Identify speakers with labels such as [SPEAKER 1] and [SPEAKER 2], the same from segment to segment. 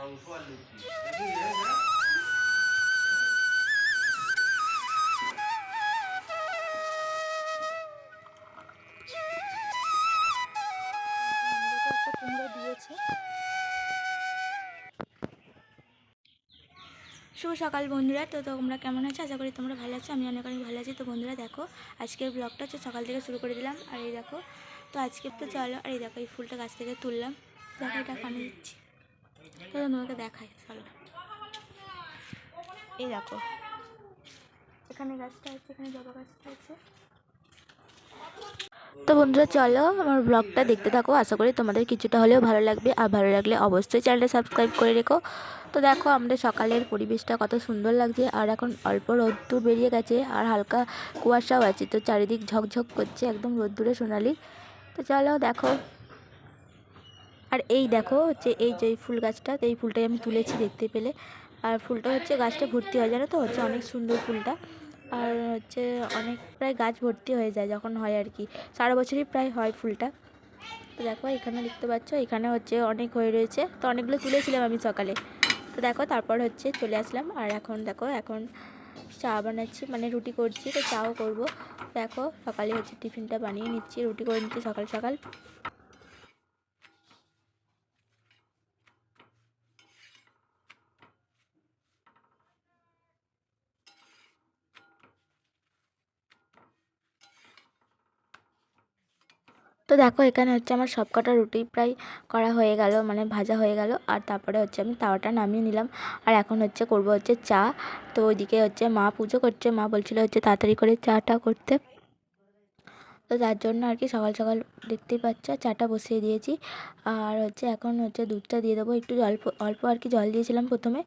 [SPEAKER 1] কুমড়ো দিয়েছে। শুভ সকাল বন্ধুরা, তো তোমরা কেমন আছো? আশা করি তোমরা ভালো আছো। আমি অনেক ভালো আছি। তো বন্ধুরা দেখো, আজকের ব্লগটা হচ্ছে সকাল থেকে শুরু করে দিলাম। আর এই দেখো, তো আজকে তো চলো, আর এই দেখো এই ফুলটা গাছ থেকে তুললাম। দেখো এটা কানে দিচ্ছি, তো তোমাকে দেখাই চলো। এই দেখো এখানে গাছটা আছে, এখানে জবা গাছটা আছে। তো বন্ধুরা চলো আমার ব্লগটা দেখতে থাকো, আশা করি তোমাদের কিছুটা হলেও ভালো লাগবে। আর ভালো লাগলে অবশ্যই চ্যানেলটা সাবস্ক্রাইব করে রেখো। তো দেখো আমাদের সকালের পরিবেশটা কত সুন্দর লাগছে। আর এখন অল্প রোদ্দুর বেরিয়ে গেছে আর হালকা কুয়াশাও আছে, তো চারিদিক ঝকঝক করছে একদম রোদ্দুরে সোনালি। তো চলো দেখো, আর এই দেখো হচ্ছে এই যে ফুল গাছটা, এই ফুলটাই আমি তুলেছি দেখতে পেলে। আর ফুলটা হচ্ছে গাছটা ভর্তি হয়, জানো তো, হচ্ছে অনেক সুন্দর ফুলটা। আর হচ্ছে অনেক প্রায় গাছ ভর্তি হয়ে যায় যখন হয় আর কি, সারা বছরই প্রায় হয় ফুলটা। তো দেখো এখানে দেখতে পাচ্ছ, এখানে হচ্ছে অনেক হয়ে রয়েছে, তো অনেকগুলো তুলেছিলাম আমি সকালে। তো দেখো তারপর হচ্ছে চলে আসলাম। আর এখন দেখো এখন চা বানাচ্ছি, মানে রুটি করছি, তো চাও করব। দেখো সকালে হচ্ছে টিফিনটা বানিয়ে নিচ্ছি, রুটি করে নিচ্ছি সকাল সকাল। তো দেখো এখানে হচ্ছে আমার সব কটা রুটি প্রায় করা হয়ে গেল, মানে ভাজা হয়ে গেল। আর তারপরে হচ্ছে আমি তাওয়াটা নামিয়ে নিলাম। আর এখন হচ্ছে করব হচ্ছে চা। তো ওইদিকে হচ্ছে মা পুজো করছে, মা বলছিল হচ্ছে তাড়াতাড়ি করে চাটা করতে। তো তার জন্য আর কি সকাল সকাল দেখতেই পাচ্ছ চাটা বসিয়ে দিয়েছি। আর হচ্ছে এখন হচ্ছে দুধটা দিয়ে দেবো, একটু অল্প অল্প আর কি জল দিয়েছিলাম প্রথমে।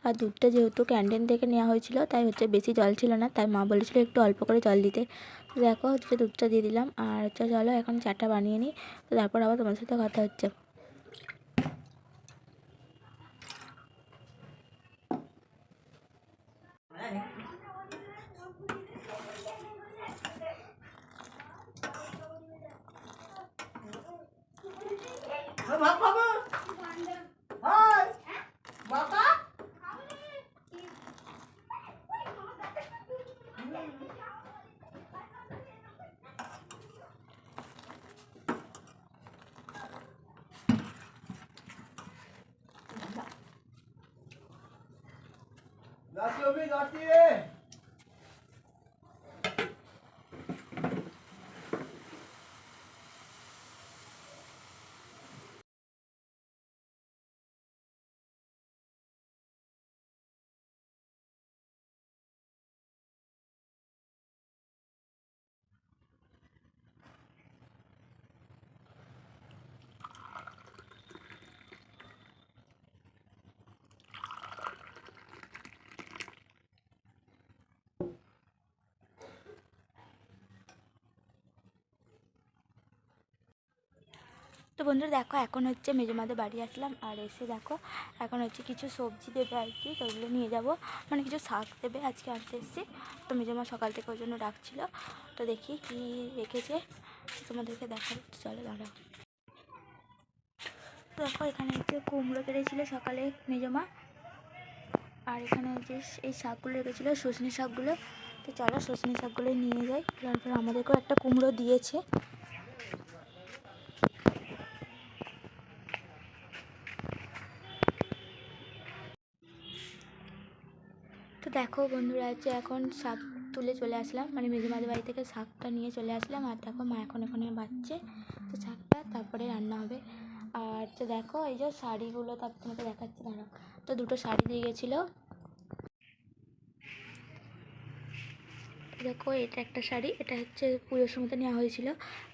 [SPEAKER 1] আর দুধটা যেহেতু ক্যান্টিন থেকে নেওয়া হয়েছিল, তাই হচ্ছে বেশি জল ছিল না, তাই মা বলেছিল একটু অল্প করে জল দিতে। তো দেখো হচ্ছে দুধটা দিয়ে দিলাম। আর হচ্ছে চলো এখন চাটা বানিয়ে নিই, তো তারপর আবার তোমার সাথে কথা হচ্ছে। তো বন্ধুরা দেখো এখন হচ্ছে মেজমাদের বাড়ি আসলাম। আর এসে দেখো এখন হচ্ছে কিছু সবজি দেবে আর কি, তো ওগুলো নিয়ে যাব, মানে কিছু শাক দেবে আজকে আনতে এসেছি। তো মেজমা সকাল থেকে ওই জন্য ডাকছিল, তো দেখি কি রেখেছে তোমাদেরকে দেখাবো। চলো দাঁড়াও। তো দেখো এখানে হচ্ছে কুমড়ো কেটেছিল সকালে মেজমা। আর এখানে হচ্ছে এই শাকগুলো রেখেছিলো, সজনে শাকগুলো। তো চলো সজনে শাকগুলো নিয়ে যাই। তারপর আমাদেরকেও একটা কুমড়ো দিয়েছে। তো দেখো বন্ধুরা হচ্ছে এখন শাক তুলে চলে আসলাম, মানে মেজমাদের বাড়ি থেকে শাকটা নিয়ে চলে আসলাম। আর দেখো মা এখন এখানে বাচ্চে তো শাকটা, তারপরে রান্না হবে। আর তো দেখো এই যে শাড়িগুলো, তারপর তোমাকে দেখাচ্ছি দাঁড়াও। তো দুটো শাড়ি দিয়ে গেছিলো। দেখো এটা একটা শাড়ি, এটা হচ্ছে পুজোর সময় নেওয়া হয়েছিল।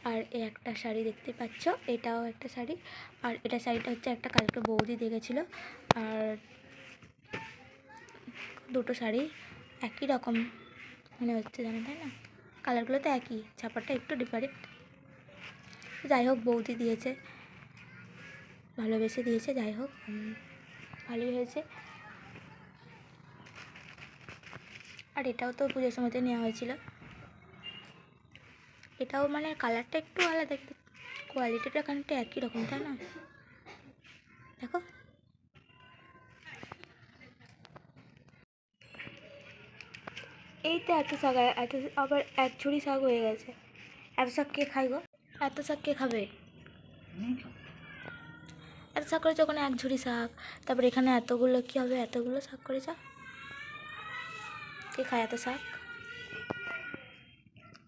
[SPEAKER 1] আর এই একটা শাড়ি দেখতে পাচ্ছ, এটাও একটা শাড়ি। আর এটা শাড়িটা হচ্ছে একটা কালকে বৌদি দেখেছিল। আর দুটো শাড়ি একই রকম মনে হচ্ছে, জানো তাই না, কালারগুলো তো একই, ছাপারটা একটু ডিফারেন্ট। যাই হোক বৌদি দিয়েছে, ভালোবেসে দিয়েছে, যাই হোক ভালোই হয়েছে। আর এটাও তো পুজোর সময়তে নেওয়া হয়েছিল। এটাও মানে কালারটা একটু আলাদা, দেখতে কোয়ালিটিটা খানিকটা একই রকম, তাই না? দেখো এই তো এত শাক, এত আবার এক ঝুড়ি শাক হয়ে গেছে। এত শাক কে খাই গো? এত শাক কে খাবে? এত শাক করেছে, ওখানে এক ঝুড়ি শাক, তারপর এখানে এতগুলো, কী হবে এতগুলো শাক করেছ? কে খায় এত শাক?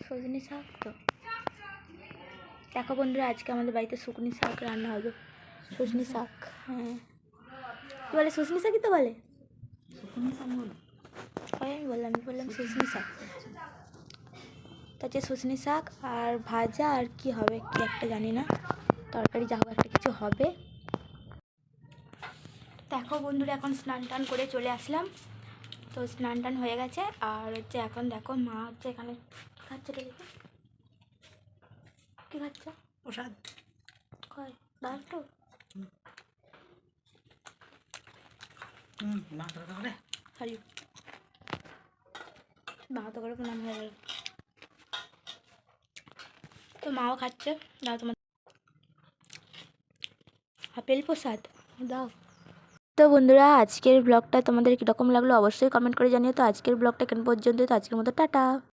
[SPEAKER 1] সজনে শাক তো। দেখো বন্ধুরা, আজকে আমাদের বাড়িতে শুকনি শাক রান্না হবে। সজনে শাক, হ্যাঁ। কী বলে, সজনে শাকই তো বলে। আমি বললাম সজনে শাক। তাতে সজনে শাক আর ভাজা, আর কি হবে কি একটা জানি না, তরকারি যা হোক একটা কিছু হবে। দেখো বন্ধুরা, এখন স্নান টান করে চলে আসলাম। তো স্নান টান হয়ে গেছে, আর হচ্ছে এখন দেখো মা হচ্ছে এখানে কী খাচ্ছে, দেখি কী খাচ্ছে, প্রসাদ কয় দাও একটু। হারিও বাহাতো করে নাম হয়ে গেল। তো মাও খাচ্ছে, দাও তোমার আপেল প্রসাদ দাও। তো বন্ধুরা, আজকের ব্লগটা তোমাদের কীরকম লাগলো অবশ্যই কমেন্ট করে জানিও। তো আজকের ব্লগটা কেন পর্যন্ত, তো আজকের মতো টাটা।